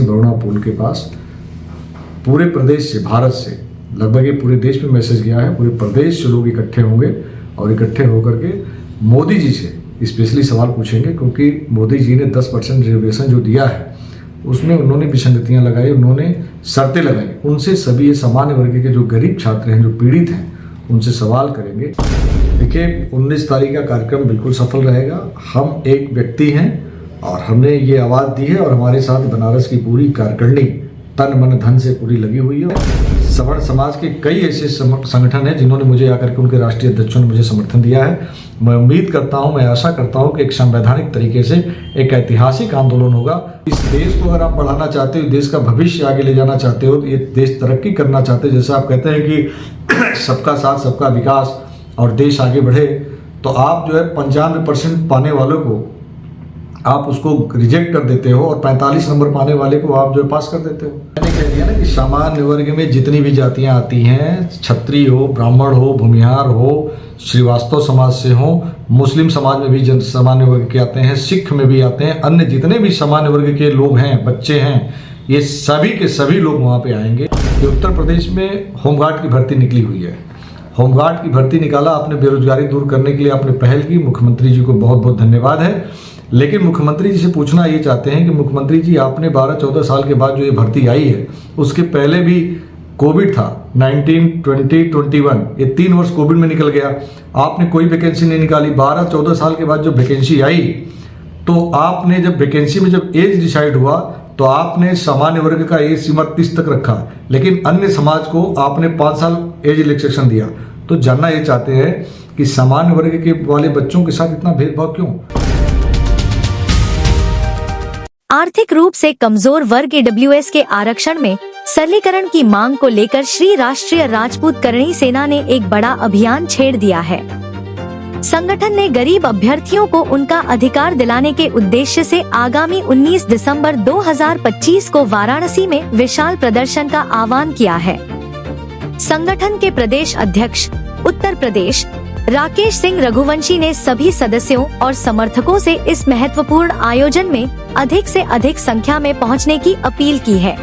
बरुणा पुल के पास पूरे प्रदेश से, भारत से लगभग ये पूरे देश में मैसेज गया है, पूरे प्रदेश से लोग इकट्ठे होंगे और इकट्ठे होकर के मोदी जी से स्पेशली सवाल पूछेंगे, क्योंकि मोदी जी ने 10% रिजर्वेशन जो दिया है उसमें उन्होंने विसंगतियां लगाई, उन्होंने शर्तें लगाई। उनसे सभी ये सामान्य वर्ग के जो गरीब छात्र हैं, जो पीड़ित हैं, उनसे सवाल करेंगे। देखिए 19 तारीख का कार्यक्रम बिल्कुल सफल रहेगा। हम एक व्यक्ति हैं और हमने ये आवाज़ दी है और हमारे साथ बनारस की पूरी कारकर्णी तन मन धन से पूरी लगी हुई है। सवर्ण समाज के कई ऐसे संगठन हैं जिन्होंने मुझे आकर के, उनके राष्ट्रीय अध्यक्षों ने मुझे समर्थन दिया है। मैं उम्मीद करता हूं, मैं आशा करता हूं कि एक संवैधानिक तरीके से एक ऐतिहासिक आंदोलन होगा। इस देश को अगर आप बढ़ाना चाहते हो, देश का भविष्य आगे ले जाना चाहते हो, ये देश तरक्की करना चाहते हो, जैसे आप कहते हैं कि सबका साथ सबका विकास और देश आगे बढ़े, तो आप जो है 95% पाने वालों को आप उसको रिजेक्ट कर देते हो और 45 नंबर पाने वाले को आप जो पास कर देते हो। मैंने कह दिया ना कि सामान्य वर्ग में जितनी भी जातियां आती हैं, क्षत्रिय हो, ब्राह्मण हो, भूमिहार हो, श्रीवास्तव समाज से हो, मुस्लिम समाज में भी सामान्य वर्ग के आते हैं, सिख में भी आते हैं, अन्य जितने भी सामान्य वर्ग के लोग हैं, बच्चे हैं, ये सभी के सभी लोग वहाँ पे आएंगे। ये उत्तर प्रदेश में होमगार्ड की भर्ती निकली हुई है। होमगार्ड की भर्ती निकाला आपने, बेरोजगारी दूर करने के लिए आपने पहल की, मुख्यमंत्री जी को बहुत बहुत धन्यवाद है। लेकिन मुख्यमंत्री जी से पूछना ये चाहते हैं कि मुख्यमंत्री जी, आपने 12-14 साल के बाद जो ये भर्ती आई है, उसके पहले भी कोविड था, 19, 20, 21, ये 3 वर्ष कोविड में निकल गया, आपने कोई वैकेंसी नहीं निकाली। 12-14 साल के बाद जो वैकेंसी आई, तो आपने जब वैकेंसी में जब एज डिसाइड हुआ तो आपने सामान्य वर्ग का एज सीमा 30 तक रखा, लेकिन अन्य समाज को आपने 5 साल एज रिलैक्सेशन दिया। तो जानना ये चाहते हैं कि सामान्य वर्ग के वाले बच्चों के साथ इतना भेदभाव क्यों? आर्थिक रूप से कमजोर वर्ग EWS के आरक्षण में सरलीकरण की मांग को लेकर श्री राष्ट्रीय राजपूत करणी सेना ने एक बड़ा अभियान छेड़ दिया है। संगठन ने गरीब अभ्यर्थियों को उनका अधिकार दिलाने के उद्देश्य से आगामी 19 दिसंबर 2025 को वाराणसी में विशाल प्रदर्शन का आह्वान किया है। संगठन के प्रदेश अध्यक्ष उत्तर प्रदेश राकेश सिंह रघुवंशी ने सभी सदस्यों और समर्थकों से इस महत्वपूर्ण आयोजन में अधिक से अधिक संख्या में पहुंचने की अपील की है।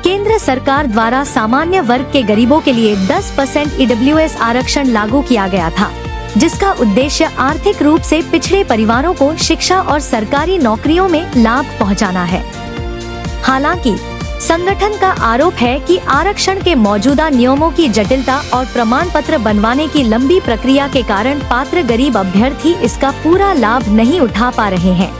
केंद्र सरकार द्वारा सामान्य वर्ग के गरीबों के लिए 10% EWS आरक्षण लागू किया गया था, जिसका उद्देश्य आर्थिक रूप से पिछड़े परिवारों को शिक्षा और सरकारी नौकरियों में लाभ पहुंचाना है। हालांकि संगठन का आरोप है कि आरक्षण के मौजूदा नियमों की जटिलता और प्रमाण पत्र बनवाने की लंबी प्रक्रिया के कारण पात्र गरीब अभ्यर्थी इसका पूरा लाभ नहीं उठा पा रहे हैं।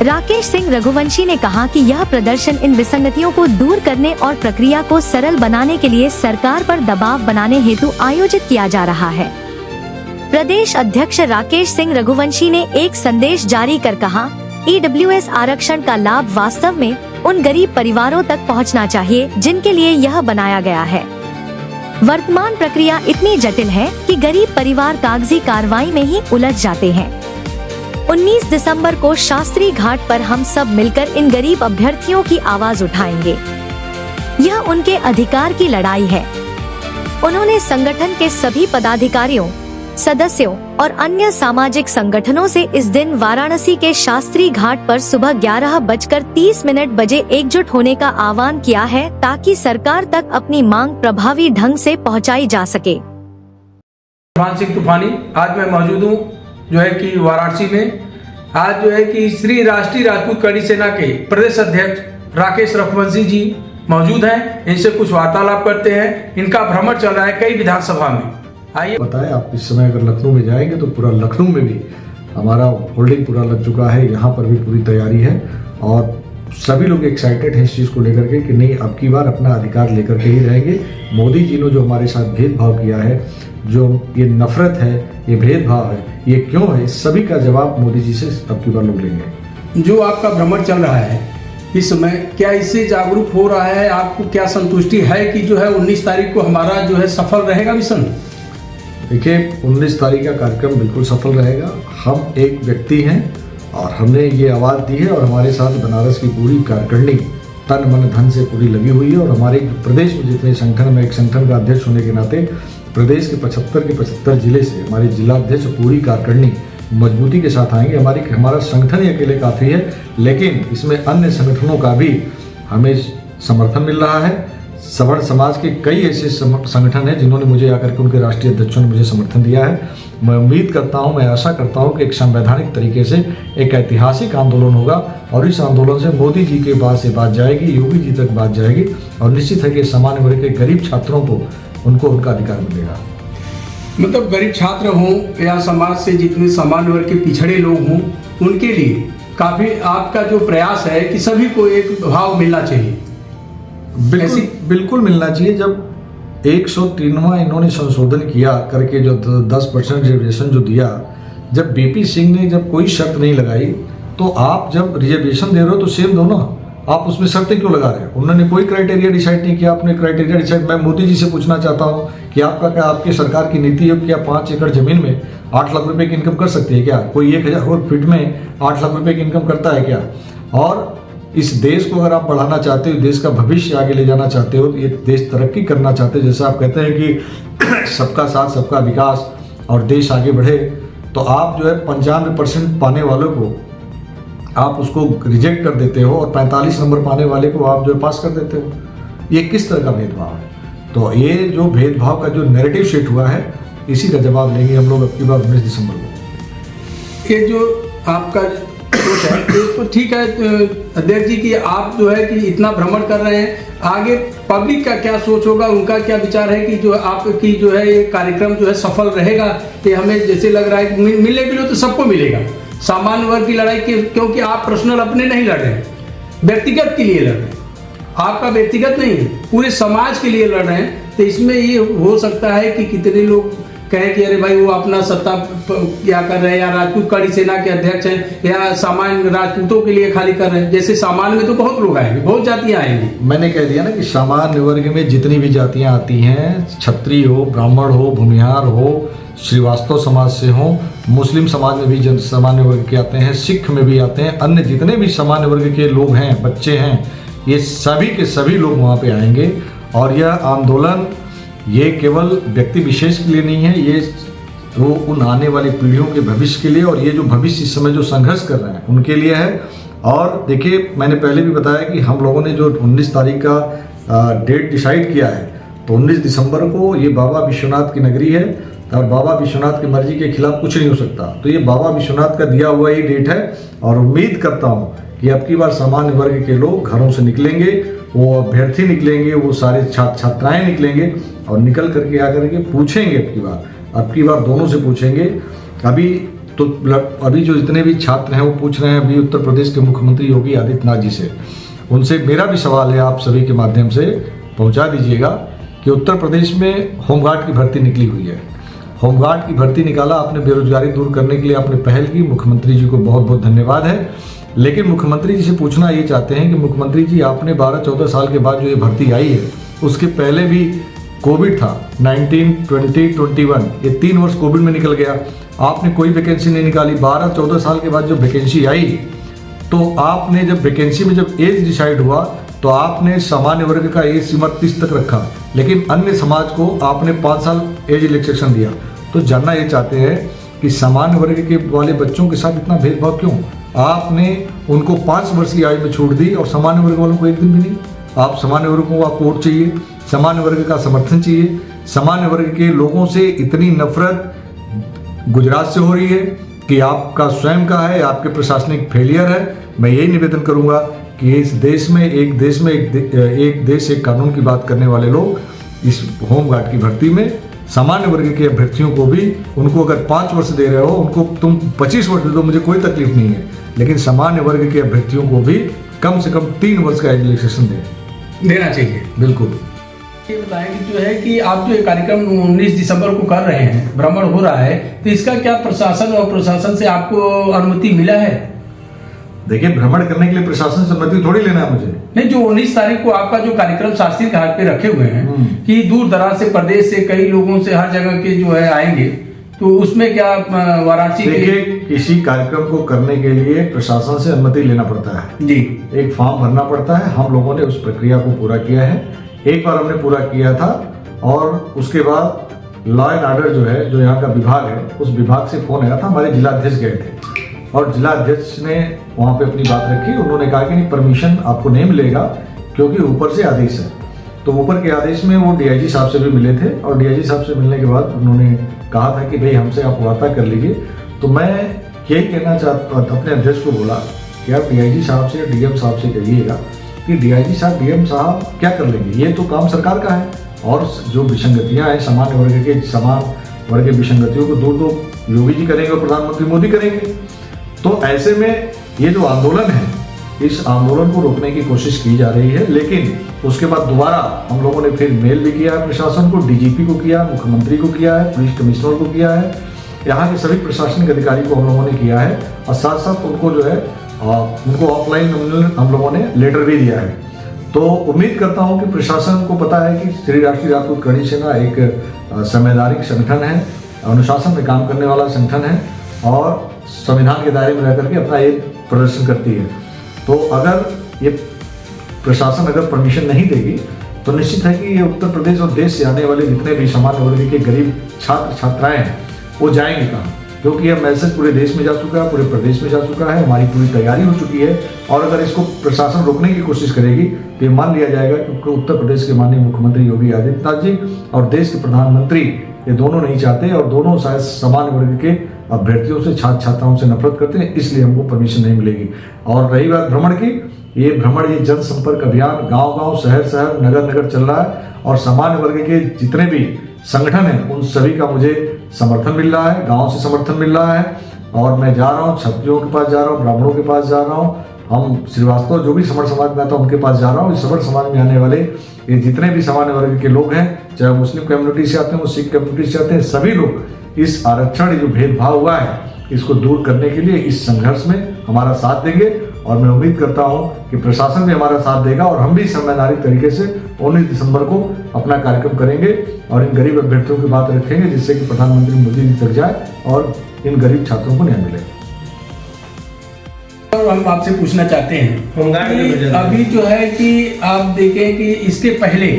राकेश सिंह रघुवंशी ने कहा कि यह प्रदर्शन इन विसंगतियों को दूर करने और प्रक्रिया को सरल बनाने के लिए सरकार पर दबाव बनाने हेतु आयोजित किया जा रहा है। प्रदेश अध्यक्ष राकेश सिंह रघुवंशी ने एक संदेश जारी कर कहा, EWS आरक्षण का लाभ वास्तव में उन गरीब परिवारों तक पहुंचना चाहिए जिनके लिए यह बनाया गया है। वर्तमान प्रक्रिया इतनी जटिल है कि गरीब परिवार कागजी कार्रवाई में ही उलझ जाते हैं। 19 दिसंबर को शास्त्री घाट पर हम सब मिलकर इन गरीब अभ्यर्थियों की आवाज उठाएंगे। यह उनके अधिकार की लड़ाई है। उन्होंने संगठन के सभी पदाधिकारियों, सदस्यों और अन्य सामाजिक संगठनों से इस दिन वाराणसी के शास्त्री घाट पर सुबह 11:30 बजे एकजुट होने का आह्वान किया है, ताकि सरकार तक अपनी मांग प्रभावी ढंग से पहुंचाई जा सके। इरफान सिंह तूफानी, आज मैं मौजूद हूँ जो है कि वाराणसी में। आज जो है कि श्री राष्ट्रीय राजपूत करणी सेना के प्रदेश अध्यक्ष राकेश रघुवंशी जी मौजूद हैं। इनसे कुछ वार्तालाप करते हैं। इनका भ्रमण चल रहा है कई विधानसभा में। आइए बताएं, आप इस समय अगर लखनऊ में जाएंगे तो पूरा लखनऊ में भी हमारा होल्डिंग पूरा लग चुका है, यहाँ पर भी पूरी तैयारी है और सभी लोग एक्साइटेड हैं इस चीज़ को लेकर के कि नहीं, अब की बार अपना अधिकार लेकर के ही रहेंगे। मोदी जी ने जो हमारे साथ भेदभाव किया है, जो ये नफरत है, ये भेदभाव है, ये क्यों है, सभी का जवाब मोदी जी से अब की बार लोग लेंगे। जो आपका भ्रमण चल रहा है इस समय, क्या इससे जागरूक हो रहा है? आपको क्या संतुष्टि है कि जो है 19 तारीख को हमारा जो है सफल रहेगा मिशन? देखिए 19 तारीख का कार्यक्रम बिल्कुल सफल रहेगा। हम एक व्यक्ति हैं और हमने ये आवाज़ दी है और हमारे साथ बनारस की पूरी कारकर्णी तन मन धन से पूरी लगी हुई है। और हमारे प्रदेश में जितने संगठन में, एक संगठन का अध्यक्ष होने के नाते प्रदेश के 75 जिले से हमारे जिला अध्यक्ष पूरी कारकर्णी मजबूती के साथ आएंगे। हमारा संगठन ही अकेले काफ़ी है, लेकिन इसमें अन्य संगठनों का भी हमें समर्थन मिल रहा है। सवर्ण समाज के कई ऐसे संगठन हैं जिन्होंने मुझे आकर के, उनके राष्ट्रीय अध्यक्षों ने मुझे समर्थन दिया है। मैं उम्मीद करता हूं, मैं आशा करता हूं कि एक संवैधानिक तरीके से एक ऐतिहासिक आंदोलन होगा और इस आंदोलन से मोदी जी के पास से बात जाएगी, योगी जी तक बात जाएगी और निश्चित है कि सामान्य वर्ग के गरीब छात्रों को उनको उनका अधिकार मिलेगा। मतलब गरीब छात्र हों या समाज से जितने सामान्य वर्ग के पिछड़े लोग हों, उनके लिए काफ़ी आपका जो प्रयास है कि सभी को एक भाव मिलना चाहिए। बिल्कुल मिलना चाहिए। जब 103वां इन्होंने संशोधन किया करके जो 10% रिजर्वेशन जो दिया, जब बीपी सिंह ने जब कोई शर्त नहीं लगाई, तो आप जब रिजर्वेशन दे रहे हो तो सेम दो ना, आप उसमें शर्तें क्यों लगा रहे हो? उन्होंने कोई क्राइटेरिया डिसाइड नहीं किया, आपने क्राइटेरिया डिसाइड। मैं मोदी जी से पूछना चाहता हूँ कि आपका क्या, आपकी सरकार की नीति है क्या 5 एकड़ जमीन में 8 लाख रुपए की इनकम कर सकती है क्या? कोई 1000 फीट में 8 लाख रुपए की इनकम करता है क्या? और इस देश को अगर आप बढ़ाना चाहते हो, देश का भविष्य आगे ले जाना चाहते हो, ये देश तरक्की करना चाहते हो, जैसे आप कहते हैं कि सबका साथ सबका विकास और देश आगे बढ़े, तो आप जो है 95% पाने वालों को आप उसको रिजेक्ट कर देते हो और 45 नंबर पाने वाले को आप जो है पास कर देते हो। ये किस तरह का भेदभाव है? तो ये जो भेदभाव का जो नैरेटिव सेट हुआ है, इसी का जवाब लेंगे हम लोग अब की बार 19 दिसंबर को। ये जो आपका सोच है तो ठीक है अध्यक्ष जी कि आप जो है कि इतना भ्रमण कर रहे हैं, आगे पब्लिक का क्या सोच होगा, उनका क्या विचार है कि जो आपकी जो है ये कार्यक्रम जो है सफल रहेगा? ये हमें जैसे लग रहा है मिलने के लिए तो सबको मिलेगा, सामान्य वर्ग की लड़ाई क्योंकि आप पर्सनल अपने नहीं लड़ रहे हैं, व्यक्तिगत के लिए लड़ रहे हैं, आपका व्यक्तिगत नहीं है, पूरे समाज के लिए लड़ रहे हैं। तो इसमें ये हो सकता है कि कितने लोग कहें कि अरे भाई वो अपना सत्ता क्या कर रहे हैं, या राजपूत कड़ी सेना के अध्यक्ष हैं, या सामान्य राजपूतों के लिए खाली कर रहे हैं। जैसे सामान्य में तो बहुत लोग आएंगे, बहुत जातियां आएंगी। मैंने कह दिया ना कि सामान्य वर्ग में जितनी भी जातियां आती हैं, क्षत्रिय हो, ब्राह्मण हो, भूमिहार हो, श्रीवास्तव समाज से हो, मुस्लिम समाज में भी सामान्य वर्ग के आते हैं, सिख में भी आते हैं, अन्य जितने भी सामान्य वर्ग के लोग हैं, बच्चे हैं, ये सभी के सभी लोग वहाँ पे आएंगे। और यह आंदोलन ये केवल व्यक्ति विशेष के लिए नहीं है, ये वो उन आने वाली पीढ़ियों के भविष्य के लिए, और ये जो भविष्य इस समय जो संघर्ष कर रहे हैं उनके लिए है। और देखिए, मैंने पहले भी बताया कि हम लोगों ने जो 19 तारीख का डेट डिसाइड किया है, तो 19 दिसंबर को ये बाबा विश्वनाथ की नगरी है और बाबा विश्वनाथ की मर्जी के खिलाफ कुछ नहीं हो सकता। तो ये बाबा विश्वनाथ का दिया हुआ ही डेट है और उम्मीद करता हूँ कि अब की बार सामान्य वर्ग के लोग घरों से निकलेंगे, वो अभ्यर्थी निकलेंगे, वो सारे छात्राएं निकलेंगे और निकल करके आकर के पूछेंगे। अब की बार दोनों से पूछेंगे। अभी जो जितने भी छात्र हैं वो पूछ रहे हैं अभी उत्तर प्रदेश के मुख्यमंत्री योगी आदित्यनाथ जी से, उनसे मेरा भी सवाल है, आप सभी के माध्यम से पहुंचा दीजिएगा कि उत्तर प्रदेश में होमगार्ड की भर्ती निकली हुई है। होमगार्ड की भर्ती निकाला आपने, बेरोजगारी दूर करने के लिए आपने पहल की, मुख्यमंत्री जी को बहुत बहुत धन्यवाद है। लेकिन मुख्यमंत्री जी से पूछना ये चाहते हैं कि मुख्यमंत्री जी, आपने 12-14 साल के बाद जो ये भर्ती आई है, उसके पहले भी कोविड था 19, 20, 21, ये 3 वर्ष कोविड में निकल गया, आपने कोई वैकेंसी नहीं निकाली। 12-14 साल के बाद जो वैकेंसी आई, तो आपने जब वैकेंसी में जब एज डिसाइड हुआ तो आपने सामान्य वर्ग का एज सीमा 30 तक रखा, लेकिन अन्य समाज को आपने 5 साल एज रिलैक्सेशन दिया। तो जानना ये चाहते हैं कि सामान्य वर्ग के वाले बच्चों के साथ इतना भेदभाव क्यों? आपने उनको 5 वर्ष की आयु में छूट दी और सामान्य वर्ग वालों को एक दिन भी नहीं। आप सामान्य वर्ग को आपको वोट चाहिए, सामान्य वर्ग का समर्थन चाहिए। सामान्य वर्ग के लोगों से इतनी नफरत गुजरात से हो रही है कि आपका स्वयं का है, आपके प्रशासनिक फेलियर है। मैं यही निवेदन करूंगा कि इस देश में एक देश एक कानून की बात करने वाले लोग इस होमगार्ड की भर्ती में सामान्य वर्ग के अभ्यर्थियों को भी, उनको अगर 5 वर्ष दे रहे हो, उनको तुम 25 वर्ष दे दो, मुझे कोई तकलीफ नहीं है, लेकिन सामान्य वर्ग के अभ्यर्थियों को भी कम से कम 3 वर्ष का एज रिलैक्सेशन देना चाहिए। बिल्कुल। ये बताएं कि जो है कि आप जो ये कार्यक्रम 19 दिसंबर को कर रहे हैं, भ्रमण हो रहा है, तो इसका क्या प्रशासन और प्रशासन से आपको अनुमति मिला है? देखिए, भ्रमण करने के लिए प्रशासन से अनुमति थोड़ी लेना है मुझे। नहीं, जो 19 तारीख को आपका जो कार्यक्रम शास्त्री घाट पे रखे हुए हैं कि दूर दराज से प्रदेश से कई लोगों से हर जगह के जो है आएंगे, तो उसमें क्या वाराणसी देखिए, किसी कार्यक्रम को करने के लिए प्रशासन से अनुमति लेना पड़ता है जी, एक फॉर्म भरना पड़ता है। हम लोगों ने उस प्रक्रिया को पूरा किया है, एक बार हमने पूरा किया था और उसके बाद लॉ एंड ऑर्डर जो है, जो यहाँ का विभाग है, उस विभाग से फ़ोन आया था। हमारे जिला अध्यक्ष गए थे और जिला अध्यक्ष ने वहाँ पे अपनी बात रखी। उन्होंने कहा कि नहीं, परमिशन आपको नहीं मिलेगा क्योंकि ऊपर से आदेश है। तो ऊपर के आदेश में वो डीआईजी साहब से भी मिले थे और डीआईजी साहब से मिलने के बाद उन्होंने कहा था कि भाई हमसे आप वार्ता कर लीजिए। तो मैं यही कहना चाहता, अपने अध्यक्ष को बोला कि आप डीआईजी साहब से, डीएम साहब से कहिएगा कि डीआईजी साहब, डीएम साहब क्या कर लेंगे, ये तो काम सरकार का है। और जो विसंगतियाँ हैं, समान वर्ग के विसंगतियों को दूर तो योगी जी करेंगे और प्रधानमंत्री मोदी करेंगे। तो ऐसे में ये जो आंदोलन है, इस आंदोलन को रोकने की कोशिश की जा रही है। लेकिन उसके बाद दोबारा हम लोगों ने फिर मेल भी किया है प्रशासन को, डीजीपी को किया, मुख्यमंत्री को किया है, पुलिस कमिश्नर को किया है, यहाँ के सभी प्रशासनिक अधिकारी को हम लोगों ने किया है। और साथ साथ उनको जो है उनको ऑफलाइन हम लोगों ने लेटर भी दिया है। तो उम्मीद करता हूँ कि प्रशासन को पता है कि श्री राष्ट्रीय राजपूत कड़ी सेना एक संवैधानिक संगठन है, अनुशासन में काम करने वाला संगठन है और संविधान के दायरे में रह करके अपना ये प्रदर्शन करती है। तो अगर ये प्रशासन अगर परमिशन नहीं देगी तो निश्चित है कि ये उत्तर प्रदेश और देश से आने वाले जितने भी सामान्य वर्ग के गरीब छात्र छात्राएं हैं वो जाएंगे कहाँ, क्योंकि यह मैसेज पूरे देश में जा चुका है, पूरे प्रदेश में जा चुका है। हमारी पूरी तैयारी हो चुकी है और अगर इसको प्रशासन रोकने की कोशिश करेगी तो ये मान लिया जाएगा कि उत्तर प्रदेश के माननीय मुख्यमंत्री योगी आदित्यनाथ जी और देश के प्रधानमंत्री ये दोनों नहीं चाहते और दोनों शायद सामान्य वर्ग के अभ्यर्थियों से, छात्र छात्राओं से नफरत करते हैं, इसलिए हमको परमिशन नहीं मिलेगी। और रही बात भ्रमण की, ये जनसंपर्क अभियान गांव-गांव, शहर-शहर, नगर-नगर चल रहा है और सामान्य वर्ग के जितने भी संगठन हैं उन सभी का मुझे समर्थन मिल रहा है, गांव से समर्थन मिल रहा है। और मैं जा रहा हूँ, क्षत्रियों के पास जा रहा हूँ, ब्राह्मणों के पास जा रहा हूँ, हम श्रीवास्तव जो भी समर समाज में आता उनके पास जा रहा हूँ। इस समर समाज में आने वाले ये जितने भी सामान्य वर्ग के लोग हैं, चाहे मुस्लिम कम्युनिटी से आते हैं, वो सिख कम्युनिटी से आते हैं, सभी लोग इस आरक्षण, जो भेदभाव हुआ है, इसको दूर करने के लिए इस संघर्ष में हमारा साथ देंगे। और मैं उम्मीद करता हूं कि प्रशासन भी हमारा साथ देगा और हम भी संवैधानिक तरीके से 19 दिसंबर को अपना कार्यक्रम करेंगे और इन गरीब अभ्यर्थियों की बात रखेंगे, जिससे कि प्रधानमंत्री मोदी जी तक जाए और इन गरीब छात्रों को न्याय मिले। और हम आपसे पूछना चाहते हैं, अभी जो है कि आप देखें कि इसके पहले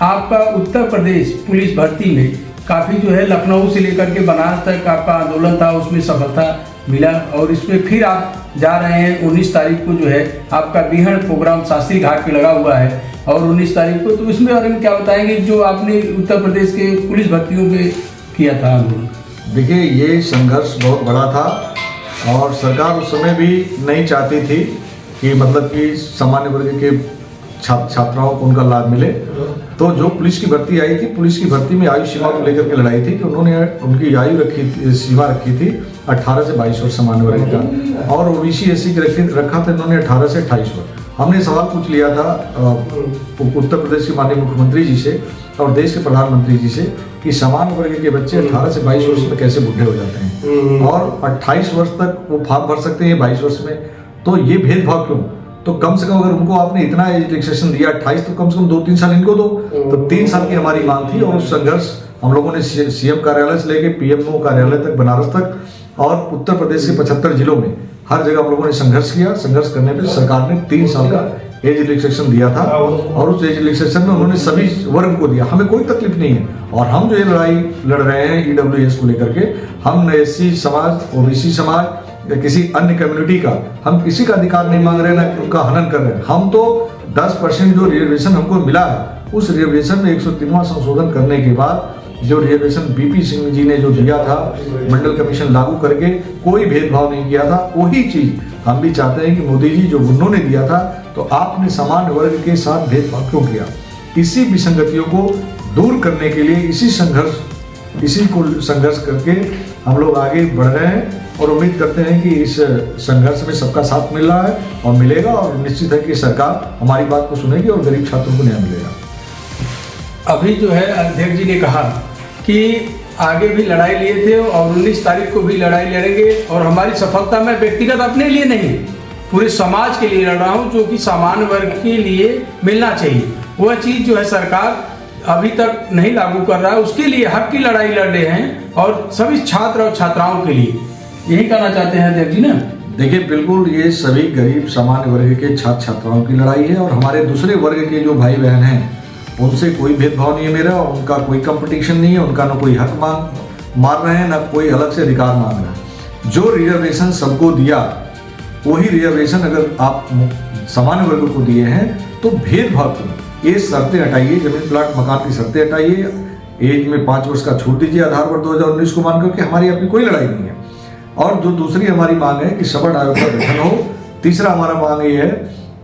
आपका उत्तर प्रदेश पुलिस भर्ती में काफ़ी जो है लखनऊ से लेकर के बनारस तक आपका आंदोलन था, उसमें सफलता मिला और इसमें फिर आप जा रहे हैं 19 तारीख को जो है आपका बीहड़ प्रोग्राम शास्त्री घाट पे लगा हुआ है और 19 तारीख को, तो इसमें बारे में क्या बताएंगे जो आपने उत्तर प्रदेश के पुलिस भर्तियों पे किया था आंदोलन? देखिए, ये संघर्ष बहुत बड़ा था और सरकार उस समय भी नहीं चाहती थी कि मतलब कि सामान्य वर्ग के छात्राओं को उनका लाभ मिले। तो जो पुलिस की भर्ती आई थी, पुलिस की भर्ती में आयु सीमा को लेकर के लड़ाई थी कि उन्होंने उनकी आयु सीमा रखी थी 18 से 22 वर्ष सामान्य वर्ग का और ओबीसी एससी रखा था इन्होंने 18 से 28 वर्ष। हमने सवाल पूछ लिया था उत्तर प्रदेश के माननीय मुख्यमंत्री जी से और देश के प्रधानमंत्री जी से कि सामान्य वर्ग के बच्चे 18 से 22 वर्ष में कैसे बूढ़े हो जाते हैं और 28 वर्ष तक वो फॉर्म भर सकते हैं 22 वर्ष में, तो ये भेदभाव क्यों? तो कम से कम अगर उनको आपने इतना एज रिलैक्सेशन दिया 28, तो कम से कम 2-3 साल इनको दो। तो 3 साल की हमारी मांग थी और उस संघर्ष हम लोगों ने सीएम कार्यालय से लेके पीएमओ कार्यालय तक, बनारस तक और उत्तर प्रदेश के 75 जिलों में हर जगह हम लोगों ने संघर्ष किया। संघर्ष करने पर सरकार ने 3 साल का एज रिलैक्सेशन दिया था और उस एज रिलैक्सेशन में उन्होंने सभी वर्ग को दिया। हमें कोई तकलीफ नहीं है और हम जो ये लड़ाई लड़ रहे हैं ईडब्ल्यूएस को लेकर के, हम एससी समाज, ओबीसी समाज या किसी अन्य कम्युनिटी का, हम किसी का अधिकार नहीं मांग रहे, ना उनका हनन कर रहे हैं। हम तो 10% जो रिजर्वेशन हमको मिला है उस रिजर्वेशन में 103वां संशोधन करने के बाद जो रिजर्वेशन बीपी सिंह जी ने जो दिया था, मंडल कमीशन लागू करके कोई भेदभाव नहीं किया था, वही चीज हम भी चाहते हैं कि मोदी जी जो उन्होंने दिया था, तो आपने सामान्य वर्ग के साथ भेदभाव क्यों किया? इसी विसंगतियों को दूर करने के लिए इसी को संघर्ष करके हम लोग आगे बढ़ रहे हैं और उम्मीद करते हैं कि इस संघर्ष में सबका साथ मिल रहा है और मिलेगा और निश्चित है कि सरकार हमारी बात को सुनेगी और गरीब छात्रों को न्याय मिलेगा। अभी जो है अध्यक्ष जी ने कहा कि आगे भी लड़ाई लिए थे और 19 तारीख को भी लड़ाई लड़ेंगे और हमारी सफलता मैं व्यक्तिगत अपने लिए नहीं, पूरे समाज के लिए लड़ रहा हूँ, जो कि सामान्य वर्ग के लिए मिलना चाहिए। वह चीज़ जो है सरकार अभी तक नहीं लागू कर रहा है, उसके लिए हक की लड़ाई लड़ रहे हैं और सभी छात्र और छात्राओं के लिए यही कहना चाहते हैं अध्यक्ष जी ना। देखिए, बिल्कुल ये सभी गरीब सामान्य वर्ग के छात्र छात्राओं की लड़ाई है और हमारे दूसरे वर्ग के जो भाई बहन हैं उनसे कोई भेदभाव नहीं है मेरा, उनका कोई कंपटीशन नहीं है, उनका ना कोई हक मार रहे हैं, ना कोई अलग से अधिकार मांग रहे हैं। जो रिजर्वेशन सबको दिया वही रिजर्वेशन अगर आप सामान्य वर्ग को दिए हैं तो भेदभाव क्यों? ये शर्तें हटाइए, जमीन प्लाट मकान की शर्तें हटाइए, एज में 5 वर्ष का छूट दीजिए आधार पर 2019 को मान करके, हमारी अपनी कोई लड़ाई नहीं है। और जो दूसरी हमारी मांग है कि सवर्ण आयोग का गठन हो। तीसरा हमारा मांग ये है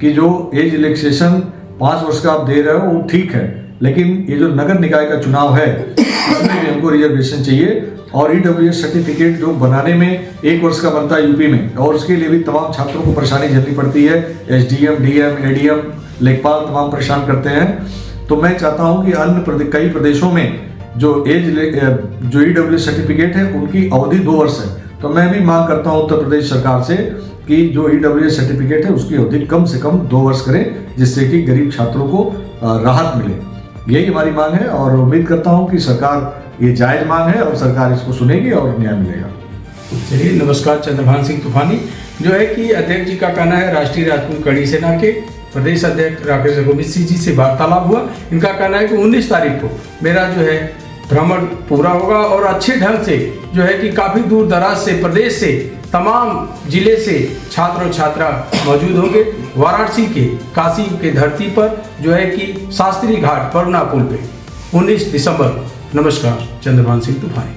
कि जो एज रिलैक्सेशन 5 वर्ष का आप दे रहे हो वो ठीक है, लेकिन ये जो नगर निकाय का चुनाव है इसमें भी हमको रिजर्वेशन चाहिए। और ईडब्ल्यूएस सर्टिफिकेट जो बनाने में 1 वर्ष का बनता है यूपी में, और उसके लिए भी तमाम छात्रों को परेशानी झेलनी पड़ती है। एसडीएम, डीएम, एडीएम, लेखपाल तमाम परेशान करते हैं। तो मैं चाहता हूं कि अन्य कई प्रदेशों में जो ईडब्ल्यूएस सर्टिफिकेट है उनकी अवधि 2 वर्ष है। तो मैं भी मांग करता हूं उत्तर प्रदेश सरकार से कि जो ईडब्ल्यूएस सर्टिफिकेट है उसकी अवधि कम से कम 2 वर्ष करें, जिससे कि गरीब छात्रों को राहत मिले। यही हमारी मांग है और उम्मीद करता हूं कि सरकार, ये जायज मांग है और सरकार इसको सुनेगी और न्याय मिलेगा। चलिए, नमस्कार। चंद्रभान सिंह तूफानी जो है कि अध्यक्ष जी का कहना है, राष्ट्रीय राजपूत कड़ी सेना के प्रदेश अध्यक्ष राकेश रघुवंशी सिंह जी से वार्तालाप हुआ। इनका कहना है कि 19 तारीख को मेरा जो है भ्रमण पूरा होगा और अच्छे ढंग से जो है कि काफ़ी दूर दराज से, प्रदेश से, तमाम जिले से छात्र और छात्रा मौजूद होंगे वाराणसी के काशी के धरती पर जो है कि शास्त्री घाट वरुणा पुल पे 19 दिसंबर। नमस्कार। चंद्रभान सिंह तूफानी।